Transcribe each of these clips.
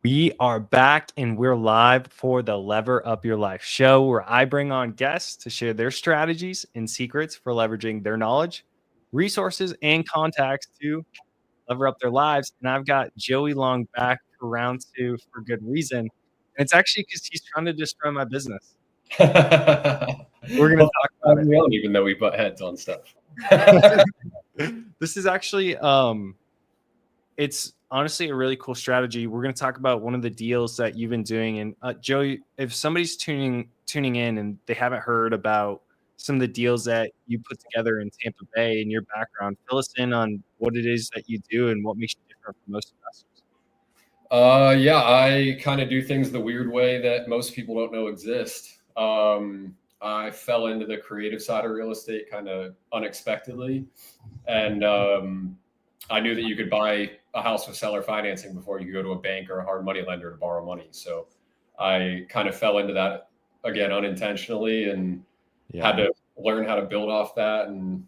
We are back and we're live for the Lever Up Your Life show where I bring on guests to share their strategies and secrets for leveraging their knowledge, resources, and contacts to lever up their lives. And I've got Joey Long back for round two for good reason. And it's actually because he's trying to destroy my business. We're going to talk about it. Even though we butt heads on stuff. This is actually it's honestly a really cool strategy. We're going to talk about one of the deals that you've been doing. And Joey, if somebody's tuning in and they haven't heard about some of the deals that you put together in Tampa Bay and your background, fill us in on what it is that you do and what makes you different from most investors. Yeah, I kind of do things the weird way that most people don't know exist. I fell into the creative side of real estate kind of unexpectedly. And I knew that you could buy a house with seller financing before you could go to a bank or a hard money lender to borrow money. So I kind of fell into that again unintentionally and had to learn how to build off that. And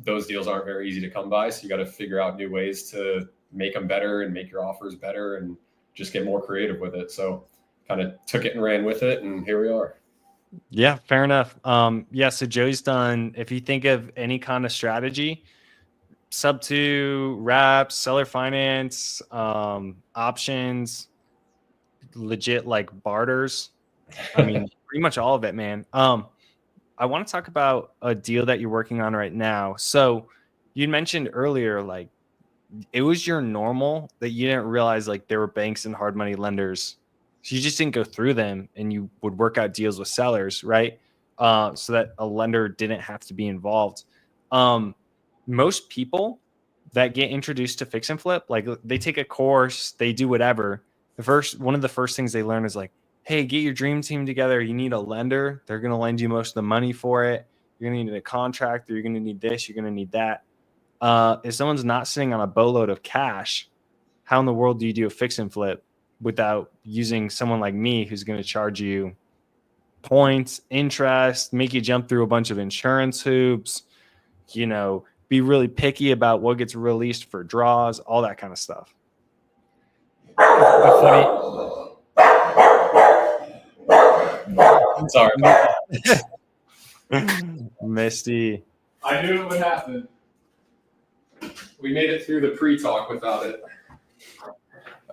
those deals aren't very easy to come by. So you got to figure out new ways to make them better and make your offers better and just get more creative with it. So kind of took it and ran with it, and here we are. Yeah, fair enough. So Joey's done, if you think of any kind of strategy, sub to wraps, seller finance, options, legit like barters. I mean, pretty much all of it, man. I want to talk about a deal that you're working on right now. So you mentioned earlier, like it was your normal that you didn't realize like there were banks and hard money lenders. So you just didn't go through them and you would work out deals with sellers, right? So that a lender didn't have to be involved. Most people that get introduced to fix and flip, like they take a course, they do whatever. One of the first things they learn is like, hey, get your dream team together. You need a lender. They're going to lend you most of the money for it. You're going to need a contractor. You're going to need this. You're going to need that. If someone's not sitting on a boatload of cash, how in the world do you do a fix and flip without using someone like me who's going to charge you points, interest, make you jump through a bunch of insurance hoops, be really picky about what gets released for draws, all that kind of stuff. Sorry. Misty. I knew it would happen. We made it through the pre-talk without it. All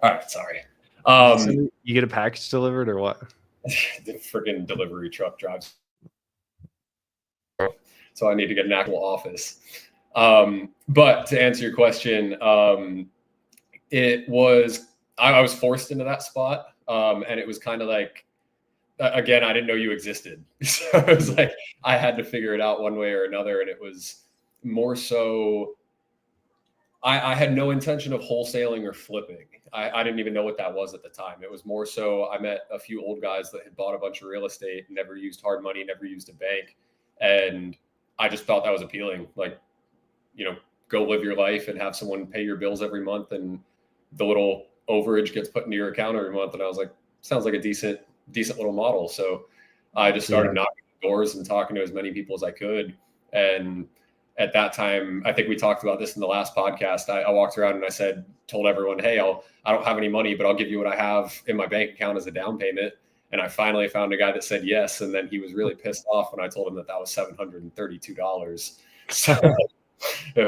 right, sorry. So you get a package delivered or what? The freaking delivery truck drives. So I need to get an actual office. But to answer your question, I was forced into that spot. And it was kind of like, again, I didn't know you existed. So it was like, I had to figure it out one way or another. And it was more so, I had no intention of wholesaling or flipping. I didn't even know what that was at the time. It was more so, I met a few old guys that had bought a bunch of real estate, never used hard money, never used a bank. And I just thought that was appealing. Like, go live your life and have someone pay your bills every month. And the little overage gets put into your account every month. And I was like, sounds like a decent little model. So I just started knocking doors and talking to as many people as I could. And at that time, I think we talked about this in the last podcast. I walked around and told everyone, hey, I don't have any money, but I'll give you what I have in my bank account as a down payment. And I finally found a guy that said yes. And then he was really pissed off when I told him that was $732. So it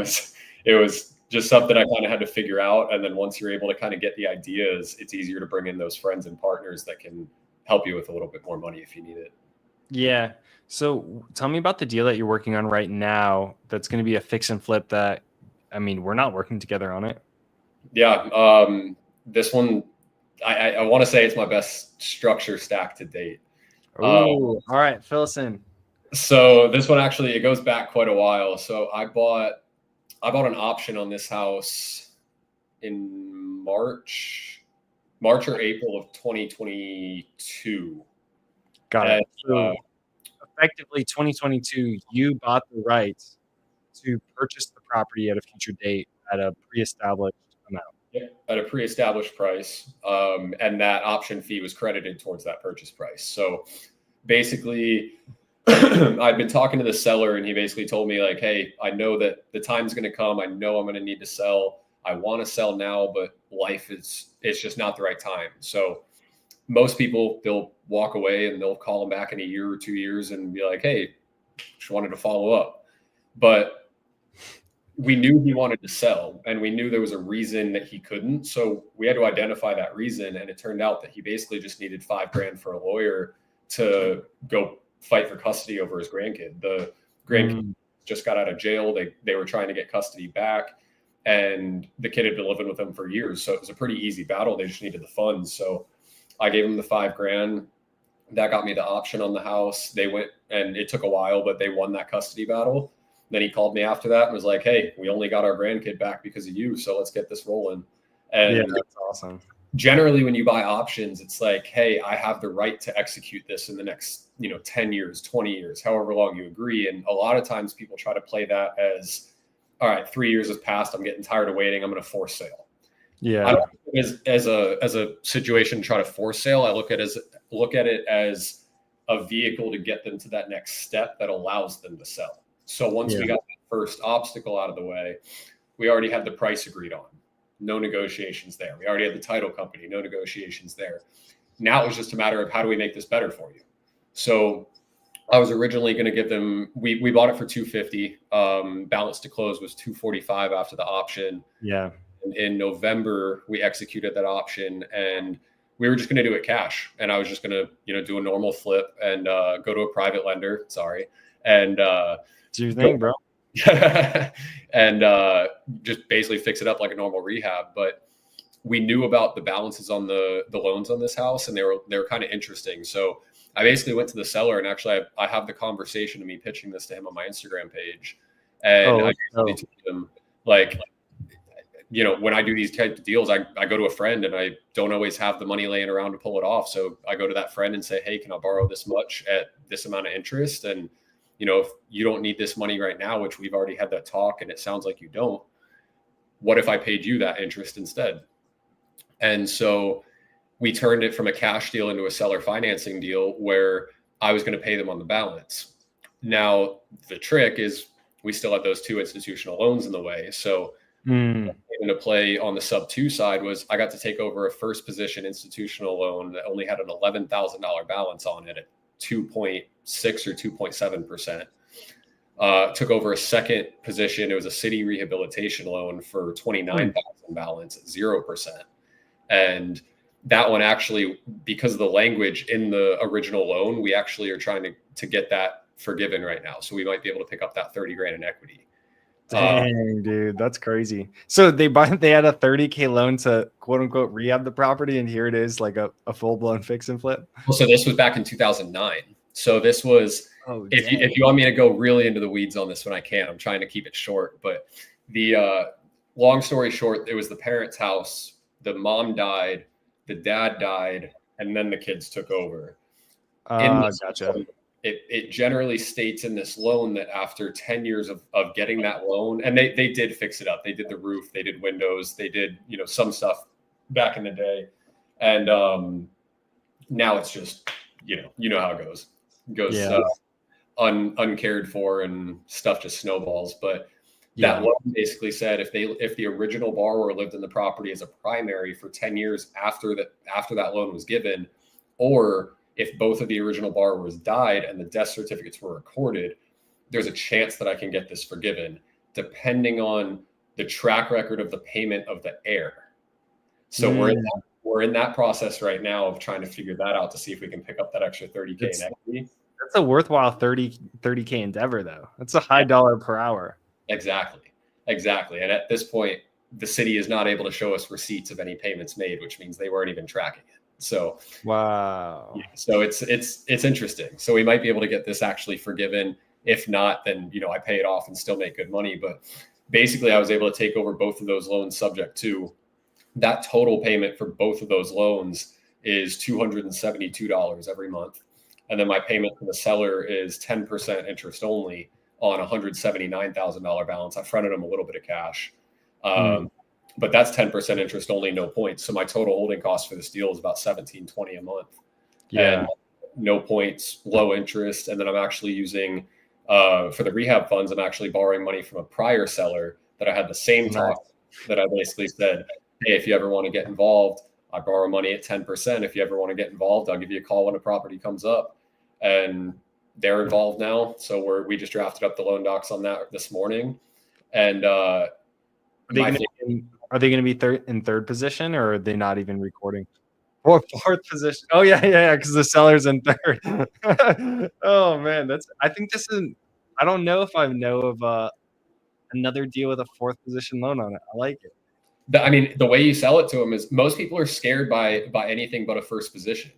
was just something I kind of had to figure out. And then once you're able to kind of get the ideas, it's easier to bring in those friends and partners that can help you with a little bit more money if you need it. Yeah. So tell me about the deal that you're working on right now. That's going to be a fix and flip we're not working together on it. Yeah. This one, I want to say it's my best structure stack to date. All right. Fill us in. So this one, actually, it goes back quite a while. So I bought an option on this house in March or April of 2022. Got it. So effectively 2022, you bought the rights to purchase the property at a future date at a pre-established amount. Yeah, at a pre-established price. And that option fee was credited towards that purchase price. So basically, I'd been talking to the seller and he basically told me like, hey, I know that the time's going to come. I know I'm going to need to sell. I want to sell now, but it's just not the right time. So most people, they'll walk away and they'll call them back in a year or 2 years and be like, hey, just wanted to follow up. But we knew he wanted to sell and we knew there was a reason that he couldn't. So we had to identify that reason. And it turned out that he basically just needed $5,000 for a lawyer to go fight for custody over his grandkid. The grandkid just got out of jail. They were trying to get custody back, and the kid had been living with them for years. So it was a pretty easy battle. They just needed the funds. So I gave him the $5,000. That got me the option on the house. They went, and it took a while, but they won that custody battle. Then he called me after that and was like, hey, we only got our grandkid back because of you. So let's get this rolling. And yeah, that's awesome. Generally, when you buy options, it's like, hey, I have the right to execute this in the next, 10 years, 20 years, however long you agree. And a lot of times people try to play that as, all right, 3 years has passed. I'm getting tired of waiting. I'm going to force sale. Yeah. I don't look at it as a situation to try to force sale. I look at it as a vehicle to get them to that next step that allows them to sell. So once we got the first obstacle out of the way, we already had the price agreed on. No negotiations there. We already had the title company. No negotiations there. Now it was just a matter of how do we make this better for you? So I was originally going to give them, we bought it for $250. Balance to close was $245 after the option. Yeah. And in November, we executed that option and we were just going to do it cash. And I was just going to, do a normal flip and go to a private lender. Sorry. And do your thing, bro. And just basically fix it up like a normal rehab. But we knew about the balances on the loans on this house, and they were kind of interesting. So I basically went to the seller, and actually I have the conversation of me pitching this to him on my Instagram page. And I told him, like, when I do these type of deals, I go to a friend and I don't always have the money laying around to pull it off. So I go to that friend and say, hey, can I borrow this much at this amount of interest? And if you don't need this money right now, which we've already had that talk and it sounds like you don't, what if I paid you that interest instead? And so we turned it from a cash deal into a seller financing deal where I was going to pay them on the balance. Now, the trick is we still had those 2 institutional loans in the way. So into play on the sub 2 side was I got to take over a first position institutional loan that only had an $11,000 balance on it at 2.6 or 2.7%. Took over a second position. It was a city rehabilitation loan for $29,000 balance at 0%. And that one actually, because of the language in the original loan, we actually are trying to get that forgiven right now. So we might be able to pick up that $30,000 in equity. Dang, dude, that's crazy. So they had a $30,000 loan to quote unquote rehab the property, and here it is, like a full blown fix and flip. Well, so this was back in 2009. So this was, if you want me to go really into the weeds on this one, I can. I'm trying to keep it short, but the long story short, it was the parents' house. The mom died, the dad died, and then the kids took over. Gotcha. It generally states in this loan that after 10 years of getting that loan, and they did fix it up. They did the roof, they did windows, they did, some stuff back in the day. And now it's just, how it goes. It goes uncared for and stuff just snowballs. But that loan basically said if the original borrower lived in the property as a primary for 10 years after that loan was given, or if both of the original borrowers died and the death certificates were recorded, there's a chance that I can get this forgiven, depending on the track record of the payment of the heir. So we're in that process right now of trying to figure that out to see if we can pick up that extra $30,000 in equity. That's a worthwhile $30,000 endeavor, though. That's a high dollar per hour. Exactly. And at this point, the city is not able to show us receipts of any payments made, which means they weren't even tracking it. So wow. So it's interesting. So we might be able to get this actually forgiven. If not, then I pay it off and still make good money. But basically, I was able to take over both of those loans subject to that total payment for both of those loans is $272 every month. And then my payment to the seller is 10% interest only on a $179,000 balance. I fronted them a little bit of cash. But that's 10% interest only, no points. So my total holding cost for this deal is about $1,720 a month. Yeah. And no points, low interest. And then I'm actually using, for the rehab funds, I'm actually borrowing money from a prior seller that I had the same talk that I basically said, hey, if you ever want to get involved, I borrow money at 10%. If you ever want to get involved, I'll give you a call when a property comes up. And they're involved now. So we just drafted up the loan docs on that this morning. And Are they going to be third position, or are they not even recording? Or fourth position? Oh yeah, because the seller's in third. Oh man, I think this is. I don't know if I know of another deal with a fourth position loan on it. I like it. I mean, the way you sell it to them is most people are scared by anything but a first position.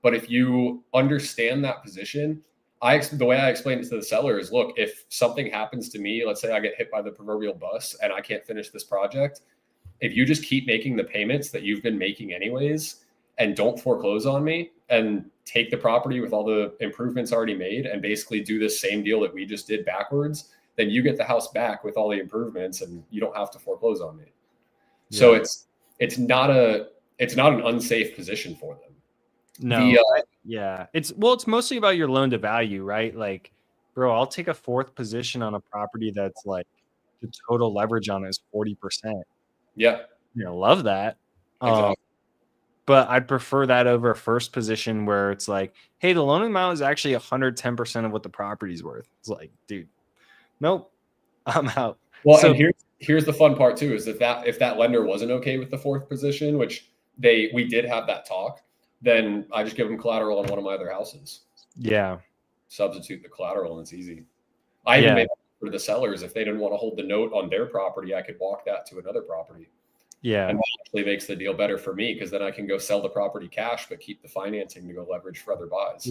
But if you understand that position, the way I explain it to the seller is, look, if something happens to me, let's say I get hit by the proverbial bus and I can't finish this project, if you just keep making the payments that you've been making anyways and don't foreclose on me and take the property with all the improvements already made and basically do this same deal that we just did backwards, then you get the house back with all the improvements and you don't have to foreclose on me. Yeah. So it's not an unsafe position for them. No. Yeah. It's mostly about your loan to value, right? Like, bro, I'll take a fourth position on a property that's like the total leverage on it is 40%. Yeah. Love that. Exactly. But I'd prefer that over a first position where it's like, hey, the loan amount is actually 110% of what the property's worth. It's like, dude, nope, I'm out. Well, so, and here's the fun part too, is that if that lender wasn't okay with the fourth position, which we did have that talk, then I just give them collateral on one of my other houses. Yeah. Substitute the collateral and it's easy. I even made for the sellers, if they didn't want to hold the note on their property, I could walk that to another property. Yeah. And that actually makes the deal better for me because then I can go sell the property cash, but keep the financing to go leverage for other buys.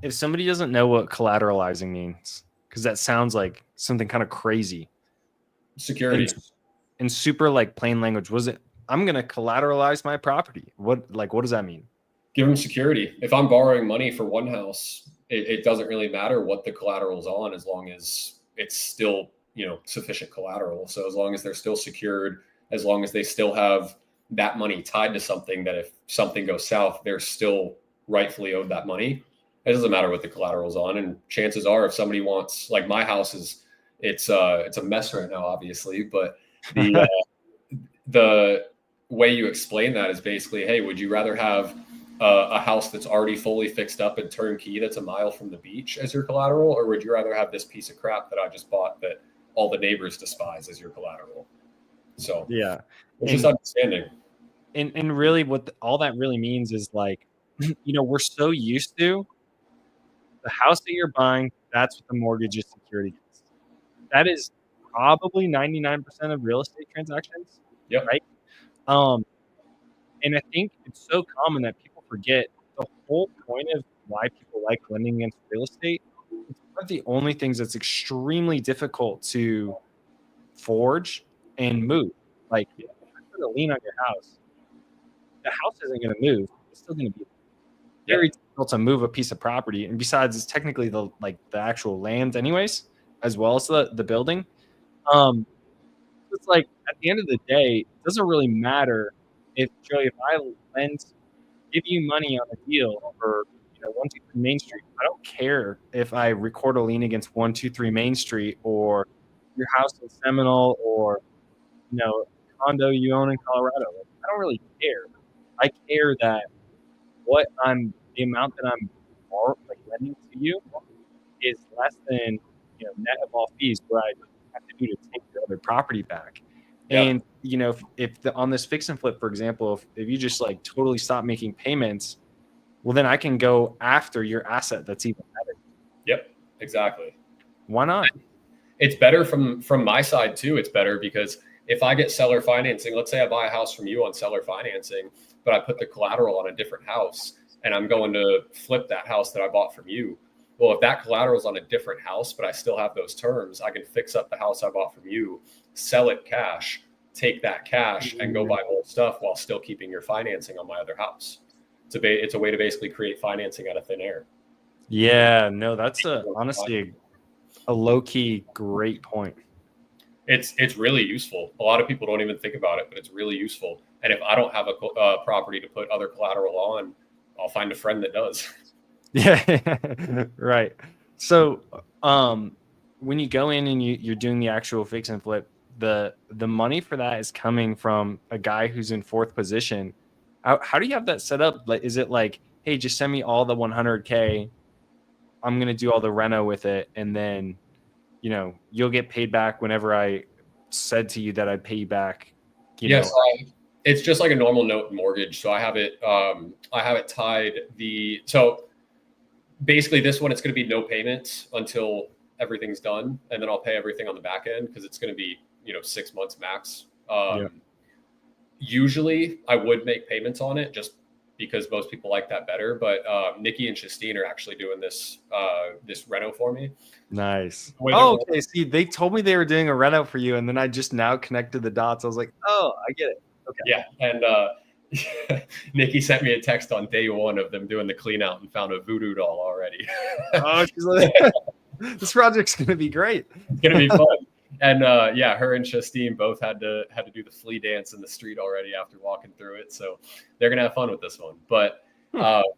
If somebody doesn't know what collateralizing means, because that sounds like something kind of crazy. Security. In super like plain language, I'm going to collateralize my property. What does that mean? Give them security. If I'm borrowing money for one house, it doesn't really matter what the collateral's on as long as it's still, sufficient collateral. So as long as they're still secured, as long as they still have that money tied to something that if something goes south, they're still rightfully owed that money. It doesn't matter what the collateral's on. And chances are if somebody wants, like my house it's a mess right now, obviously, but the way you explain that is basically, hey, would you rather have a house that's already fully fixed up and turnkey that's a mile from the beach as your collateral, or would you rather have this piece of crap that I just bought that all the neighbors despise as your collateral? So yeah, it's just understanding. And really what all that really means is like, we're so used to the house that you're buying, that's what the mortgage is secured against. That is probably 99% of real estate transactions. Yep. Right. And I think it's so common that people forget the whole point of why people like lending against real estate. It's one of the only things that's extremely difficult to forge and move. Like, if you put a lien on your house, the house isn't going to move. It's still going to be very difficult to move a piece of property. And besides, it's technically the actual land anyways, as well as the building. It's like at the end of the day, it doesn't really matter if I give you money on a deal for 123 Main Street. I don't care if I record a lien against 123 Main Street or your house in Seminole or condo you own in Colorado. I don't really care. I care that the amount that I'm lending to you is less than net of all fees, what I have to do to take your other property back. Yeah. And if on this fix and flip, for example, if you just totally stop making payments, well then I can go after your asset that's even better. Yep, exactly. Why not? It's better from my side too. It's better because if I get seller financing, let's say I buy a house from you on seller financing, but I put the collateral on a different house and I'm going to flip that house that I bought from you. Well, if that collateral is on a different house, but I still have those terms, I can fix up the house I bought from you, sell it cash, take that cash and go buy more stuff while still keeping your financing on my other house. It's a way to basically create financing out of thin air. Yeah, no, that's honestly a low-key great point. It's really useful. A lot of people don't even think about it, but it's really useful. And if I don't have a property to put other collateral on, I'll find a friend that does. Yeah, right. So when you go in and you're doing the actual fix and flip, the money for that is coming from a guy who's in fourth position. How do you have that set up? Like, is it like, hey, just send me all the 100K, I'm gonna do all the reno with it, and then you'll get paid back whenever I said to you that I'd pay you back. Yes, it's just like a normal note mortgage. So I have it tied so basically this one, it's going to be no payments until everything's done, and then I'll pay everything on the back end because it's going to be 6 months max. Usually I would make payments on it just because most people like that better, but Nikki and Justine are actually doing this reno for me. Nice. Oh, okay. See, they told me they were doing a reno for you, and then I just now connected the dots. I was like, oh, I get it. Okay. Yeah, and Nikki sent me a text on day one of them doing the clean out and found a voodoo doll already. Oh, she's like, this project's gonna be great. It's gonna be fun. And yeah, her and Justine both had to do the flea dance in the street already after walking through it. So they're gonna have fun with this one. But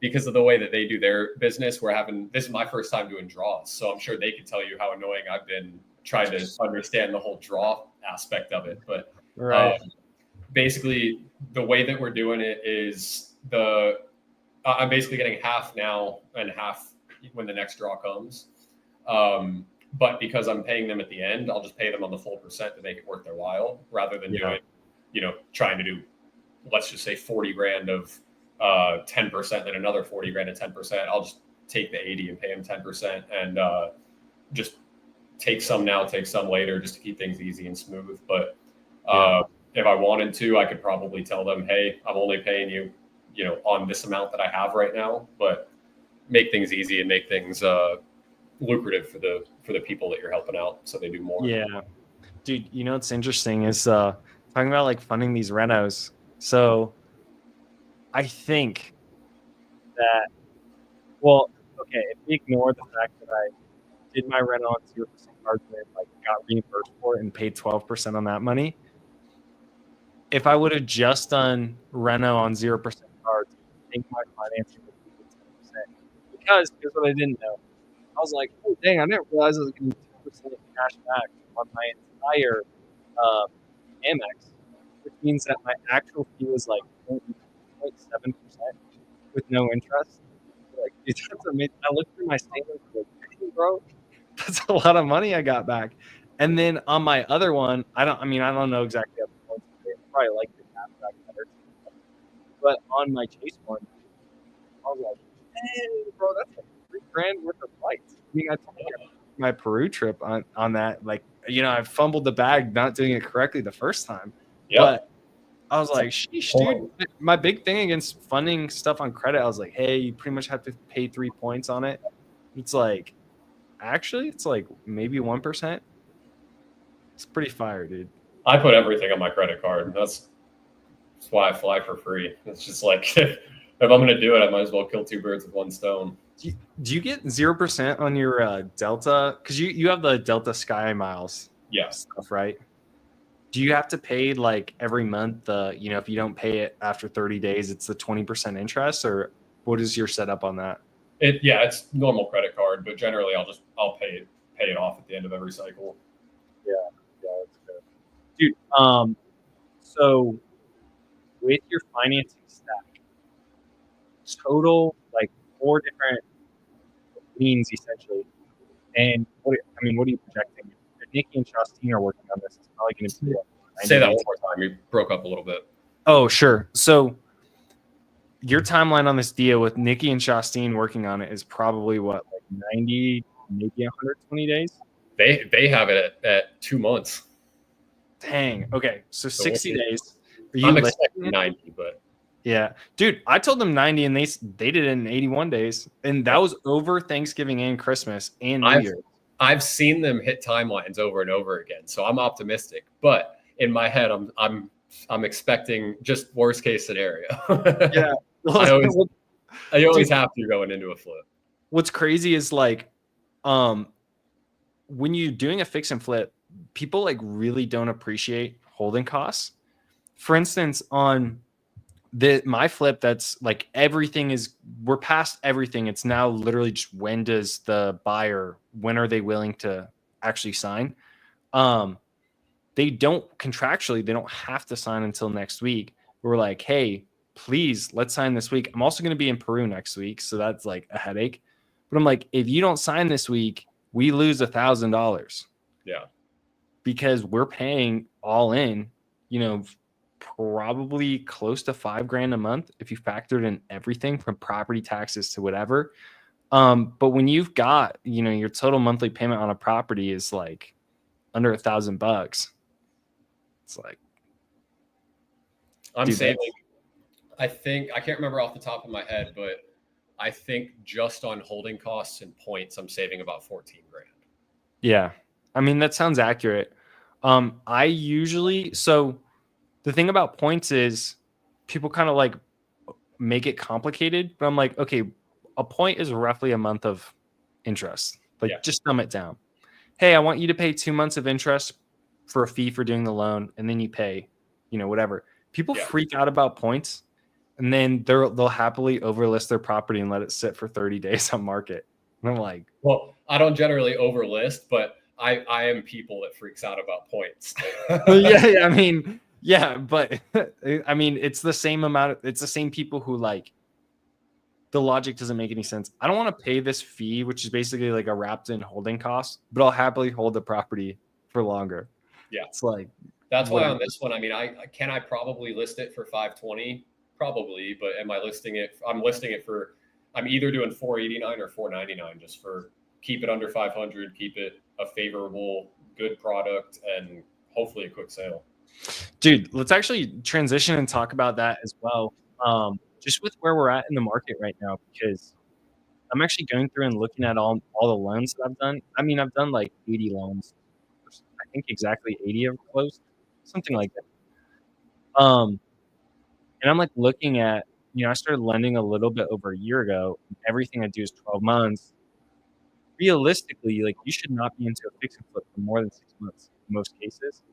because of the way that they do their business, this is my first time doing draws. So I'm sure they can tell you how annoying I've been trying to understand the whole draw aspect of it. But basically the way that we're doing it is I'm basically getting half now and half when the next draw comes. But because I'm paying them at the end, I'll just pay them on the full percent to make it worth their while, rather than doing, trying to do, let's just say 40 grand of 10%, then another 40 grand at 10%. I'll just take the 80 and pay them 10% and just take some now, take some later, just to keep things easy and smooth. But if I wanted to, I could probably tell them, hey, I'm only paying you, on this amount that I have right now, but make things easy and make things lucrative for the people that you're helping out, so they do more. Yeah, dude, what's interesting is talking about like funding these renos. So I think that, well, okay, if we ignore the fact that I did my reno on 0% cards and like got reimbursed for it and paid 12% on that money, if I would have just done reno on 0% cards, I think my financing would be 10%. Because here's what I didn't know. I was like, oh, dang, I didn't realize I was getting 2% cash back on my entire Amex, which means that my actual fee was like 0.7% with no interest. Like, it's amazing. I looked through my statements like, hey, bro, that's a lot of money I got back. And then on my other one, I don't know exactly how the points are. I probably like the cash back better. But on my Chase one, I was like, hey, bro, that's like $3,000 worth of flights. I mean, I told you my Peru trip on that. Like, I fumbled the bag not doing it correctly the first time. Yep. But I was like, sheesh, dude. My big thing against funding stuff on credit, I was like, hey, you pretty much have to pay 3 points on it. It's like, actually, it's like maybe 1%. It's pretty fire, dude. I put everything on my credit card. That's why I fly for free. It's just like, if I'm going to do it, I might as well kill two birds with one stone. Do you get 0% on your Delta? Because you have the Delta Sky Miles stuff, right? Do you have to pay like every month? If you don't pay it after 30 days, it's the 20% interest, or what is your setup on that? It's normal credit card, but generally I'll pay it off at the end of every cycle. Yeah, that's good, dude. So with your financing stack, total like 4 different means essentially. And what are you projecting? If Nikki and Justine are working on this, it's probably going to be. Say that one more time. You broke up a little bit. Oh, sure. So your timeline on this deal with Nikki and Justine working on it is probably what, like 90, maybe 120 days? They have it at 2 months. Dang. Okay. So 60 days. I'm expecting 90, but. Yeah, dude, I told them 90 and they did it in 81 days. And that was over Thanksgiving and Christmas and New Year's. I've seen them hit timelines over and over again. So I'm optimistic, but in my head, I'm expecting just worst case scenario. Yeah. I always have to going into a flip. What's crazy is like, when you're doing a fix and flip, people like really don't appreciate holding costs. For instance, on my flip, that's like we're past everything. It's now literally just when are they willing to actually sign? they don't contractually, they don't have to sign until next week. We're like, hey, please, let's sign this week. I'm also going to be in Peru next week, so that's like a headache. But I'm like, if you don't sign this week, we lose $1,000. Yeah. Because we're paying all in, probably close to $5,000 a month if you factored in everything from property taxes to whatever. But when you've got, your total monthly payment on a property is like under $1,000, it's like, I'm dude, saving. I think I can't remember off the top of my head, but I think just on holding costs and points, I'm saving about 14 grand. Yeah. I mean, that sounds accurate. So the thing about points is people kind of like make it complicated, but I'm like, okay, a point is roughly a month of interest. Like, Yeah. just dumb it down. Hey, I want you to pay 2 months of interest for a fee for doing the loan, and then you pay, whatever. People freak out about points, and then they'll happily overlist their property and let it sit for 30 days on market. And I'm like, well, I don't generally overlist, but I am people that freaks out about points. yeah, I mean, yeah, but I mean, it's the same amount. It's the same people who like, the logic doesn't make any sense. I don't want to pay this fee, which is basically like a wrapped in holding cost, but I'll happily hold the property for longer. Yeah. It's like, that's why on this one, I mean, I probably list it for 520, probably, but am I listing it? I'm listing it for, I'm either doing 489 or 499 just for keep it under 500, keep it a favorable, good product, and hopefully a quick sale. Dude, let's actually transition and talk about that as well. Just with where we're at in the market right now, because I'm actually going through and looking at all the loans that I've done. I mean, I've done like 80 loans. I think exactly 80 have closed, something like that. And I'm like looking at, I started lending a little bit over a year ago. And everything I do is 12 months. Realistically, like, you should not be into a fix and flip for more than 6 months in most cases.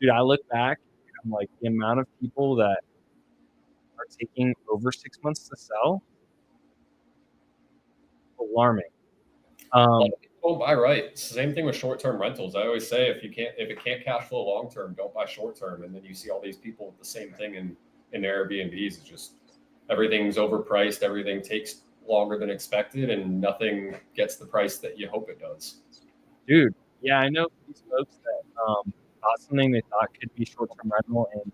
Dude, I look back and I'm like, the amount of people that are taking over 6 months to sell, alarming. Don't buy right. It's the same thing with short-term rentals. I always say if it can't cash flow long-term, don't buy short-term. And then you see all these people with the same thing in Airbnbs. It's just everything's overpriced. Everything takes longer than expected, and nothing gets the price that you hope it does. Dude, yeah, I know these folks that bought something they thought could be short-term rental, and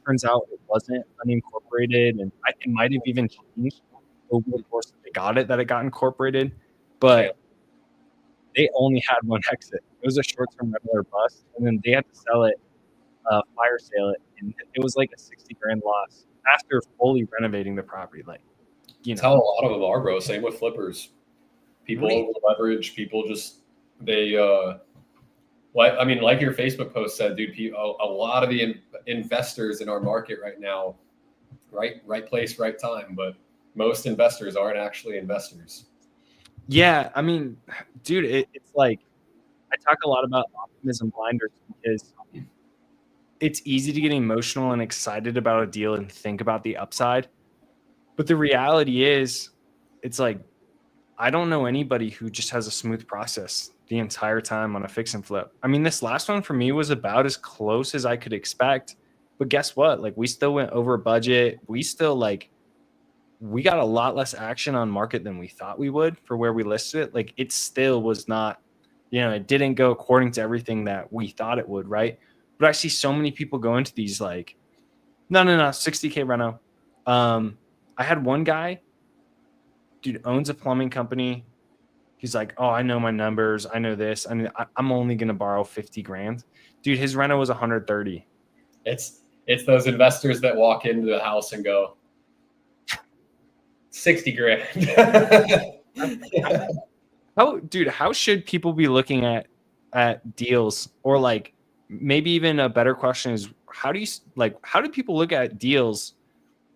turns out it wasn't unincorporated, and it might have even changed over the course that they got it, that it got incorporated, but they only had one exit. It was a short-term rental or bust, and then they had to sell it, fire sale it, and it was like a 60 grand loss after fully renovating the property. Like, That's how a lot of them are, bro. Same with flippers. People over leverage. People just like your Facebook post said, dude. A lot of the investors in our market right now, right place, right time. But most investors aren't actually investors. Yeah, I mean, dude, it's like, I talk a lot about optimism blinders because it's easy to get emotional and excited about a deal and think about the upside. But the reality is, it's like, I don't know anybody who just has a smooth process the entire time on a fix and flip. I mean, this last one for me was about as close as I could expect. But guess what? Like, we still went over budget. We got a lot less action on market than we thought we would for where we listed it. Like, it still was not, it didn't go according to everything that we thought it would, right? But I see so many people go into these like, no, 60K reno. I had one guy, dude, owns a plumbing company. He's like, oh, I know my numbers. I know this. I mean, I'm only going to borrow 50 grand. Dude, his reno was 130. It's those investors that walk into the house and go, 60 grand. How should people be looking at deals? Or like, maybe even a better question is, how do people look at deals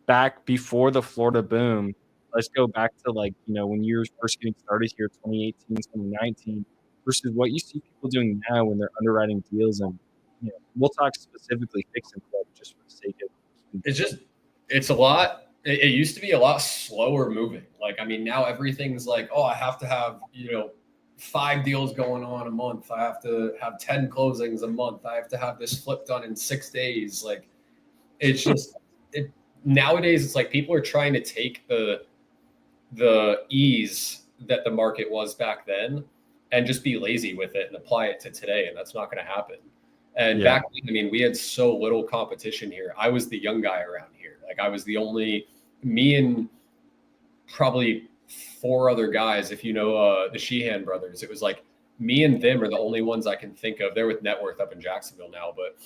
back before the Florida boom? Let's go back to when you were first getting started here, 2018, 2019, versus what you see people doing now when they're underwriting deals. And we'll talk specifically fix and flip just for the sake of. It's a lot. It used to be a lot slower moving. Like, I mean, now everything's like, oh, I have to have, 5 deals going on a month. I have to have 10 closings a month. I have to have this flip done in 6 days. Like, it's just nowadays it's like people are trying to take the ease that the market was back then and just be lazy with it and apply it to today, and that's not going to happen. And back then, I mean, we had so little competition here. I was the young guy around here. Like, I was the only, me and probably 4 other guys, if you know the Sheehan brothers. It was like me and them are the only ones I can think of. They're with Net Worth up in Jacksonville now, but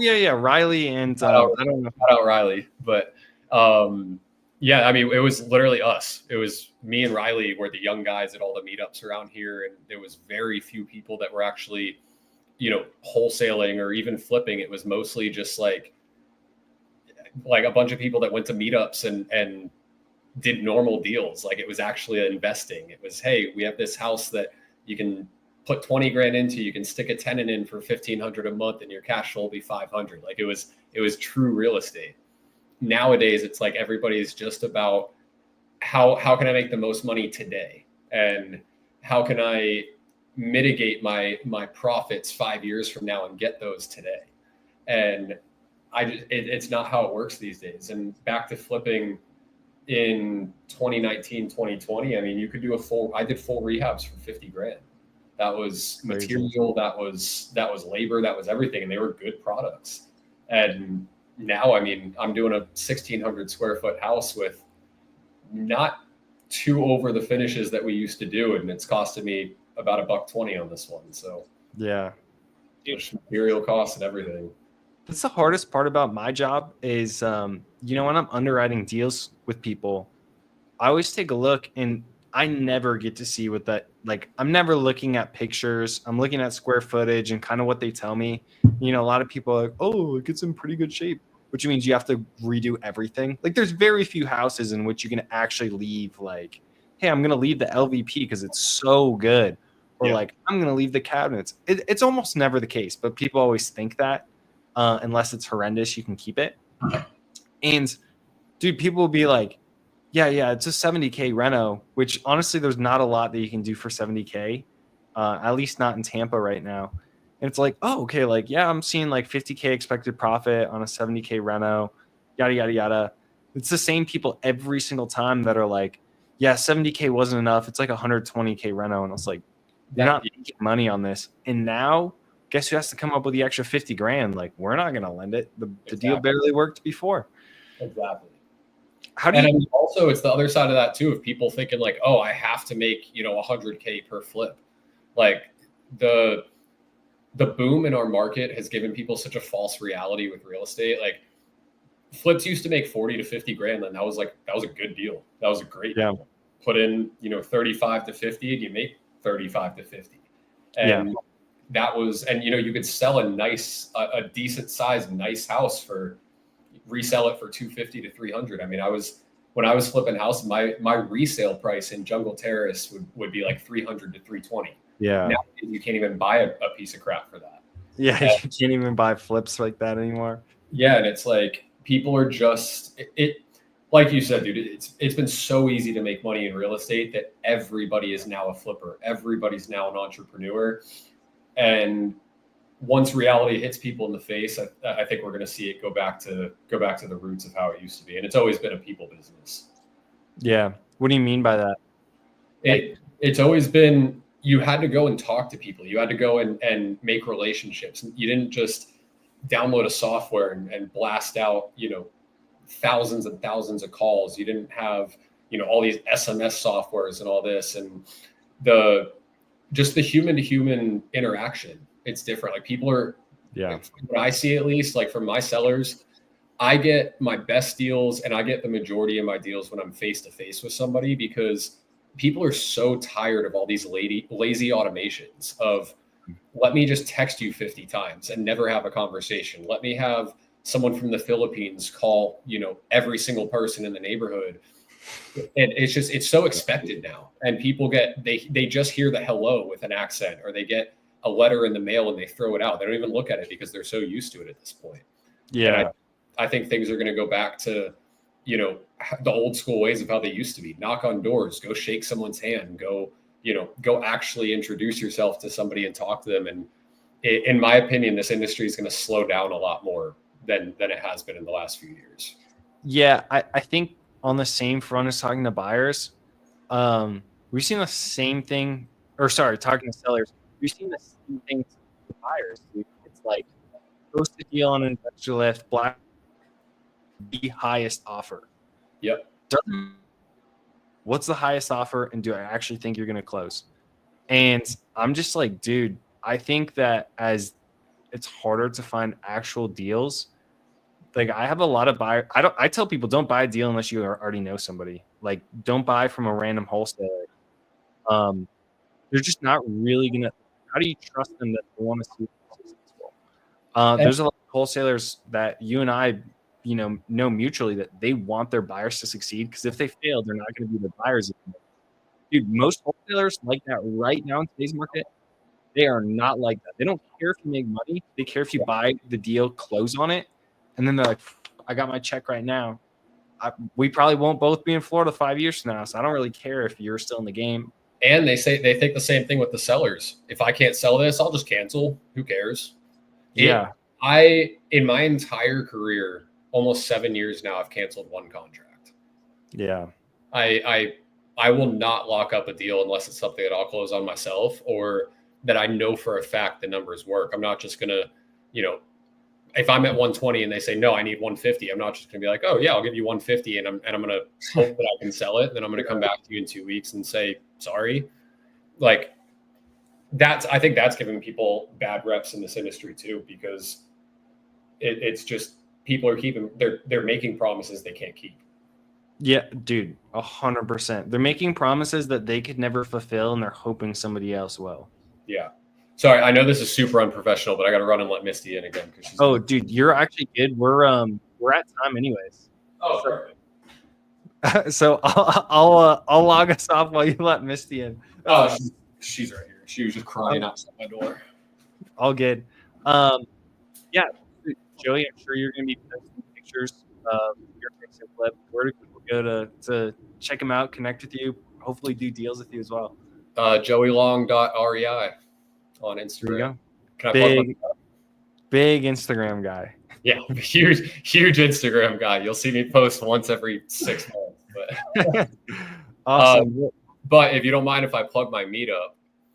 yeah, Riley and I don't know. Shout out Riley, but yeah, I mean, it was literally us. It was me and Riley were the young guys at all the meetups around here, and there was very few people that were actually, you know, wholesaling or even flipping. It was mostly just like a bunch of people that went to meetups and did normal deals. Like, it was actually investing. It was, hey, we have this house that you can put 20 grand into, you can stick a tenant in for 1,500 a month and your cash flow will be 500. Like, it was true real estate. Nowadays, it's like everybody's just about how can I make the most money today? And how can I mitigate my profits 5 years from now and get those today? And it's not how it works these days. And back to flipping in 2019, 2020, I mean, you could do I did full rehabs for 50 grand. That was material, that was labor, that was everything. And they were good products. And now, I mean, I'm doing a 1,600 square foot house with not too over the finishes that we used to do. And it's costed me about $120 on this one. So yeah, there's material costs and everything. That's the hardest part about my job is, you know, when I'm underwriting deals with people, I always take a look and I never get to see what that, like, I'm never looking at pictures. I'm looking at square footage and kind of what they tell me. You know, a lot of people are like, oh, it gets in pretty good shape, which means you have to redo everything. Like, there's very few houses in which you can actually leave, like, hey, I'm going to leave the LVP because it's so good. Or like, I'm going to leave the cabinets. It's almost never the case, but people always think that. Unless it's horrendous, you can keep it. And dude, people will be like, yeah, it's a 70K reno, which honestly, there's not a lot that you can do for 70K, at least not in Tampa right now. And it's like, oh, okay, like, yeah, I'm seeing like 50K expected profit on a 70K reno, yada, yada, yada. It's the same people every single time that are like, yeah, 70K wasn't enough. It's like 120K reno. And I was like, you're not making money on this. And now, guess who has to come up with the extra 50 grand? Like, we're not going to lend it. The deal barely worked before. Exactly. How do you? I mean, also, it's the other side of that too, of people thinking like, oh, I have to make, you know, 100K per flip. Like, the boom in our market has given people such a false reality with real estate. Like, flips used to make 40 to 50 grand, and that was a good deal. That was a great deal. Put in, you know, 35 to 50 and you make 35 to 50. And that was, and you know, you could sell a decent sized nice house resell it for 250 to 300. I mean, when I was flipping house, my resale price in Jungle Terrace would be like 300 to 320. Yeah. Now you can't even buy a piece of crap for that. Yeah. You can't even buy flips like that anymore. Yeah. And it's like, people are just, like you said, dude, it's been so easy to make money in real estate that everybody is now a flipper. Everybody's now an entrepreneur. And once reality hits people in the face, I think we're going to see it go back to the roots of how it used to be. And it's always been a people business. Yeah. What do you mean by that? It's always been, you had to go and talk to people. You had to go and make relationships. You didn't just download a software and blast out, you know, thousands and thousands of calls. You didn't have, you know, all these SMS softwares and all this, and just the human to human interaction. It's different. Like, people are, what I see, at least, like, from my sellers, I get my best deals and I get the majority of my deals when I'm face to face with somebody, because people are so tired of all these lazy automations of, let me just text you 50 times and never have a conversation. Let me have someone from the Philippines call, you know, every single person in the neighborhood. And it's so expected now. And people they just hear the hello with an accent, or they get a letter in the mail and they throw it out. They don't even look at it because they're so used to it at this point. Yeah. And I think things are going to go back to, you know, the old school ways of how they used to be. Knock on doors, go shake someone's hand, go go actually introduce yourself to somebody and talk to them. And in my opinion, this industry is going to slow down a lot more than it has been in the last few years. Yeah, I think on the same front as talking to buyers, we've seen the same thing, or sorry, talking to sellers, we've seen the same thing to buyers. It's like post a deal on an investor lift, black the highest offer. Yep. What's the highest offer, and do I actually think you're going to close? And I'm just like, dude, I think that as it's harder to find actual deals. Like I have a lot of buyers. I tell people don't buy a deal unless you already know somebody. Like don't buy from a random wholesaler. They're just not really gonna. How do you trust them that they want to see you successful? There's a lot of wholesalers that you and I, know mutually that they want their buyers to succeed, because if they fail, they're not going to be the buyers anymore. Dude, most wholesalers like that right now in today's market. They are not like that. They don't care if you make money. They care if you buy the deal, close on it, and then they're like, I got my check right now. We probably won't both be in Florida 5 years from now, so I don't really care if you're still in the game. And they think the same thing with the sellers. If I can't sell this, I'll just cancel. Who cares? Yeah. In my entire career, almost 7 years now, I've canceled one contract. Yeah. I will not lock up a deal unless it's something that I'll close on myself, or that I know for a fact the numbers work. I'm not just going to, if I'm at 120 and they say, no, I need 150, I'm not just going to be like, oh yeah, I'll give you 150. And I'm going to hope that I can sell it. Then I'm going to come back to you in 2 weeks and say, sorry. Like I think that's giving people bad reps in this industry too, because it's just, people are they're making promises they can't keep. Yeah, dude, 100%. They're making promises that they could never fulfill, and they're hoping somebody else will. Yeah. Sorry, I know this is super unprofessional, but I got to run and let Misty in again. Dude, you're actually good. We're at time anyways. Oh, perfect. So I'll log us off while you let Misty in. Oh, she's right here. She was just crying outside my door. All good. Yeah, Joey, I'm sure you're going to be posting pictures of your fix and flip. Where do people go to check them out, connect with you, hopefully do deals with you as well? JoeyLong.rei on Instagram. There you go. Can I big Instagram guy. Yeah, huge Instagram guy. You'll see me post once every 6 months. But awesome. But if you don't mind if I plug my meetup,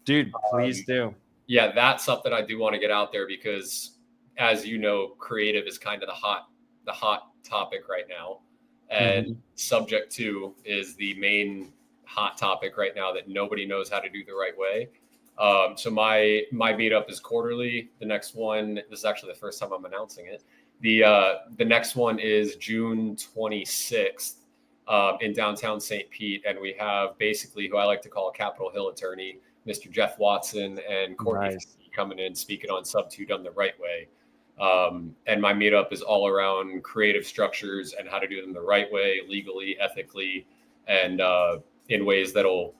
dude, please do. Yeah, that's something I do want to get out there, because, as you know, creative is kind of the hot topic right now, and subject to is the main hot topic right now that nobody knows how to do the right way. So my meetup is quarterly. The next one, this is actually the first time I'm announcing it. The next one is June 26th in downtown St. Pete, and we have basically who I like to call a Capitol Hill attorney, Mr. Jeff Watson, and Courtney coming in speaking on Sub 2 done the right way. And my meetup is all around creative structures and how to do them the right way, legally, ethically, and in ways that'll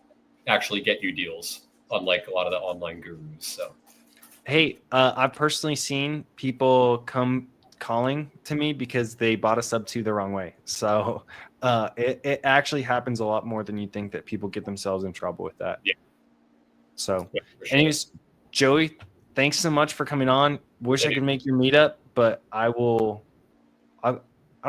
actually get you deals, unlike a lot of the online gurus. So, hey, I've personally seen people come calling to me because they bought a Sub 2 the wrong way. So it actually happens a lot more than you think, that people get themselves in trouble with that. Yeah. So, anyways, Joey, thanks so much for coming on. Wish I could make your meetup, but I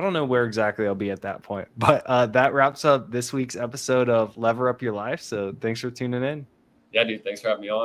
don't know where exactly I'll be at that point. But that wraps up this week's episode of Lever Up Your Life. So thanks for tuning in. Yeah, dude. Thanks for having me on.